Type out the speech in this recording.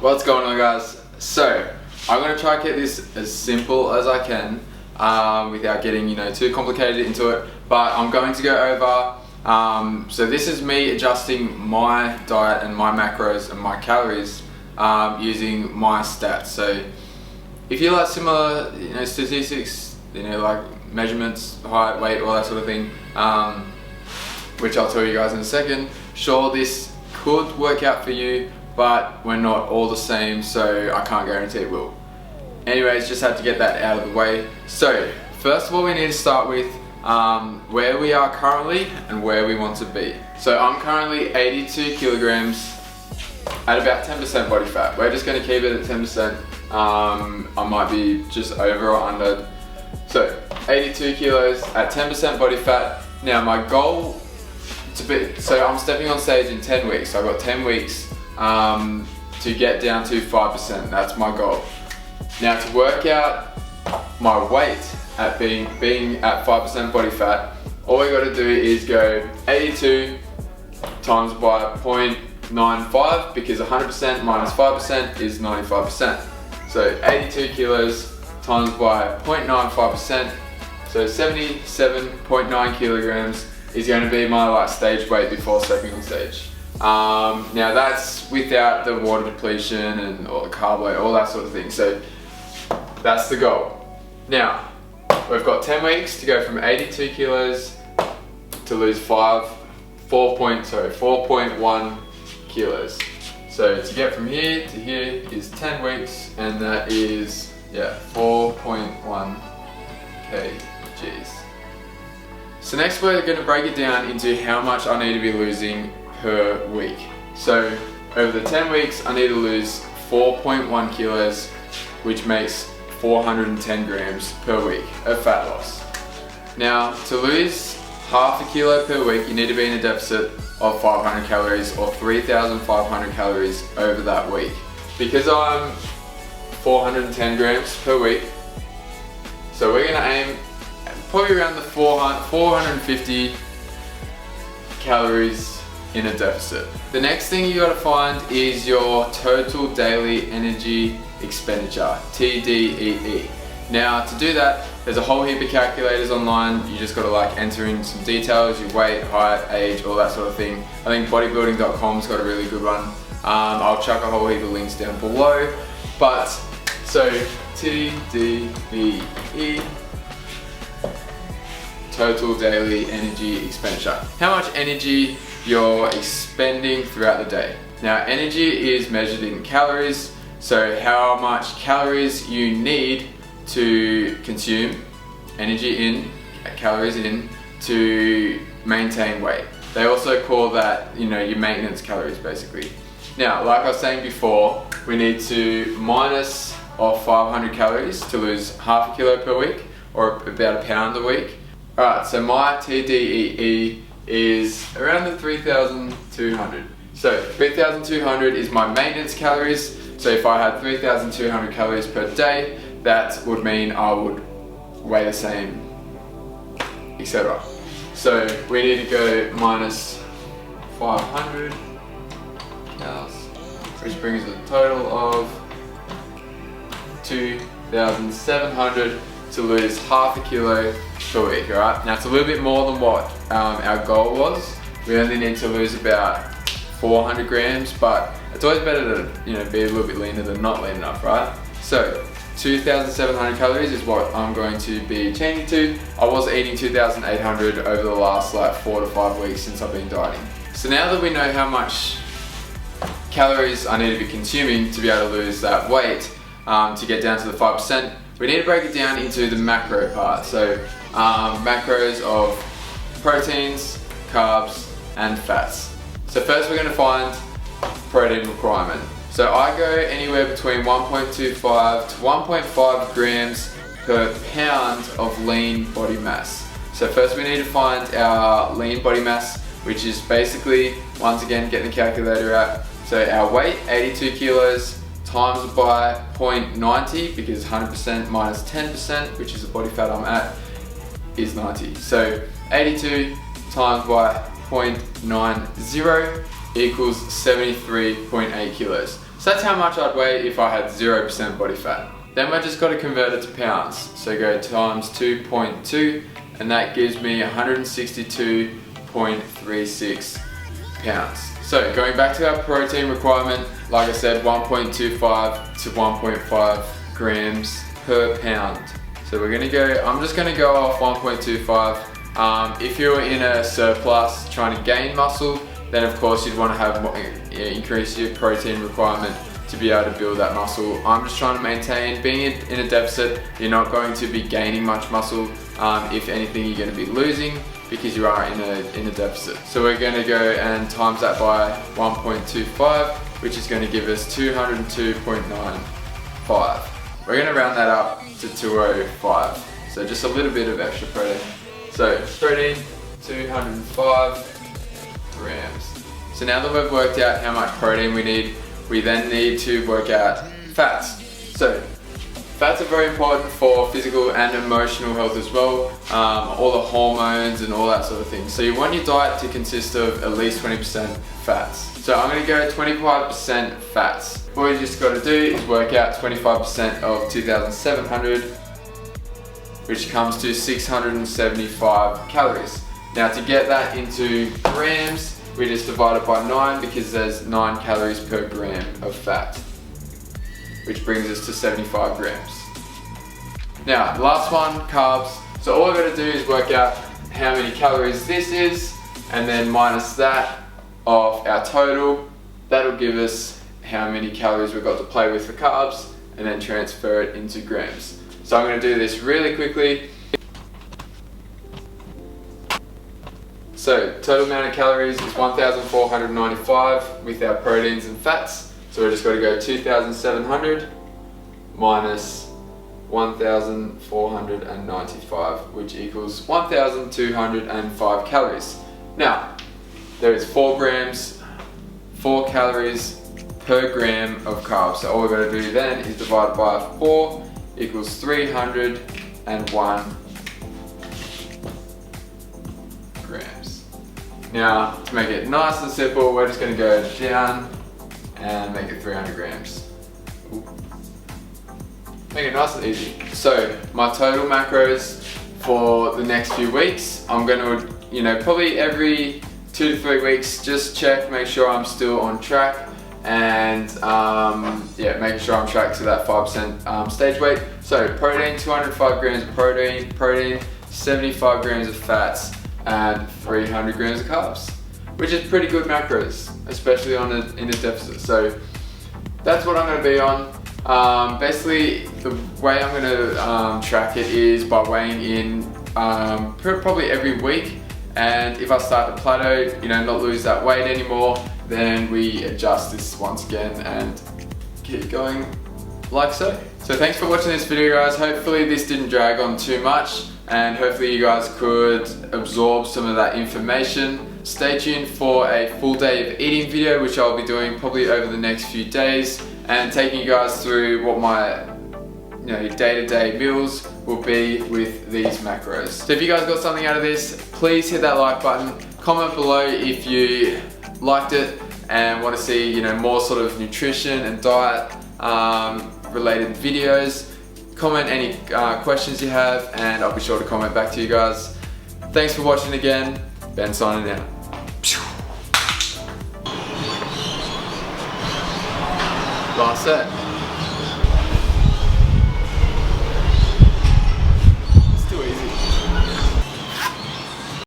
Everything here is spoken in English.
What's going on, guys? So I'm going to try to keep this as simple as I can without getting too complicated into it, but I'm going to go over so this is me adjusting my diet and my macros and my calories using my stats. So if you like similar statistics, like measurements, height, weight, all that sort of thing, which I'll tell you guys in a second, sure, this could work out for you, but we're not all the same, so I can't guarantee it will. Anyways, just had to get that out of the way. So first of all, we need to start with where we are currently and where we want to be. So I'm currently 82 kilograms at about 10% body fat. We're just going to keep it at 10%. I might be just over or under. So 82 kilos at 10% body fat. Now my goal so I'm stepping on stage in 10 weeks. So I've got 10 weeks to get down to 5%. That's my goal. Now to work out my weight at being at 5% body fat, all we got to do is go 82 times by 0.95, because 100% minus 5% is 95%. So 82 kilos times by 0.95%, so 77.9 kilograms is going to be my stage weight before stepping on stage. Now that's without the water depletion and all the carb load, all that sort of thing. So that's the goal. Now we've got 10 weeks to go from 82 kilos to lose 4.1 kilos. So to get from here to here is 10 weeks, and that is 4.1 kgs. So next we're going to break it down into how much I need to be losing per week. So over the 10 weeks I need to lose 4.1 kilos, which makes 410 grams per week of fat loss. Now to lose half a kilo per week, you need to be in a deficit of 500 calories or 3,500 calories over that week. Because I'm 410 grams per week, so we're going to aim probably around the 450 calories in a deficit. The next thing you got to find is your total daily energy expenditure, TDEE. Now to do that, there's a whole heap of calculators online. You just got to enter in some details, your weight, height, age, all that sort of thing. I think bodybuilding.com's got a really good one. I'll chuck a whole heap of links down below. But so TDEE, total daily energy expenditure. How much energy you're expending throughout the day. Now energy is measured in calories, so how much calories you need to consume, energy in, calories in, to maintain weight. They also call that your maintenance calories basically. Now like I was saying before, we need to minus off 500 calories to lose half a kilo per week, or about a pound a week. Alright, so my TDEE is around the 3,200. So 3,200 is my maintenance calories. So if I had 3,200 calories per day, that would mean I would weigh the same, etc. So we need to go minus 500 calories, which brings a total of 2,700 to lose half a kilo per week. Alright, now it's a little bit more than what our goal was. We only need to lose about 400 grams, but it's always better to be a little bit leaner than not lean enough, right? So 2,700 calories is what I'm going to be changing to. I was eating 2,800 over the last 4 to 5 weeks since I've been dieting. So now that we know how much calories I need to be consuming to be able to lose that weight, to get down to the 5%, we need to break it down into the macro part. So macros of proteins, carbs, and fats. So first we're going to find protein requirement. So I go anywhere between 1.25 to 1.5 grams per pound of lean body mass. So first we need to find our lean body mass, which is basically, once again, getting the calculator out. So our weight, 82 kilos, times by 0.90, because 100% minus 10%, which is the body fat I'm at, is 90. So 82 times by 0.90 equals 73.8 kilos. So that's how much I'd weigh if I had 0% body fat. Then we're just got to convert it to pounds. So go times 2.2 and that gives me 162.36 pounds. So going back to our protein requirement, like I said, 1.25 to 1.5 grams per pound. So we're gonna go, I'm just gonna go off 1.25. If you're in a surplus trying to gain muscle, then of course you'd want to have more, increase your protein requirement to be able to build that muscle. I'm just trying to maintain. Being in a deficit, you're not going to be gaining much muscle. If anything, you're going to be losing because you are in a deficit. So we're going to go and times that by 1.25, which is going to give us 202.95. We're going to round that up to 205. So just a little bit of extra protein. So protein, 205 grams. So now that we've worked out how much protein we need, we then need to work out fats. So fats are very important for physical and emotional health as well, all the hormones and all that sort of thing. So you want your diet to consist of at least 20% fats. So I'm going to go 25% fats. All you just got to do is work out 25% of 2,700, which comes to 675 calories. Now to get that into grams, we just divide it by 9 because there's 9 calories per gram of fat, which brings us to 75 grams. Now, the last one, carbs. So all I've got to do is work out how many calories this is, and then minus that of our total. That'll give us how many calories we've got to play with for carbs, and then transfer it into grams. So I'm going to do this really quickly. So total amount of calories is 1,495 with our proteins and fats. So we're just got to go 2,700 minus 1,495, which equals 1,205 calories. Now, there is 4 calories per gram of carbs. So all we've got to do then is divide by 4 equals 301 grams. Now, to make it nice and simple, we're just going to go down and make it 300 grams. Ooh. Make it nice and easy. So, my total macros for the next few weeks, I'm going to, probably every 2 to 3 weeks, just check, make sure I'm still on track, and making sure I'm tracked to that 5% stage weight. So, protein, 205 grams of protein, 75 grams of fats, and 300 grams of carbs, which is pretty good macros, especially in a deficit. So that's what I'm going to be on. Basically, the way I'm going to track it is by weighing in probably every week, and if I start to plateau, not lose that weight anymore, then we adjust this once again and keep going like so. So thanks for watching this video, guys. Hopefully this didn't drag on too much, and hopefully you guys could absorb some of that information. Stay tuned for a full day of eating video, which I'll be doing probably over the next few days, and taking you guys through what my day-to-day meals will be with these macros. So if you guys got something out of this, please hit that like button. Comment below if you liked it and want to see more sort of nutrition and diet related videos. Comment any questions you have, and I'll be sure to comment back to you guys. Thanks for watching again. Ben signing out. Last set.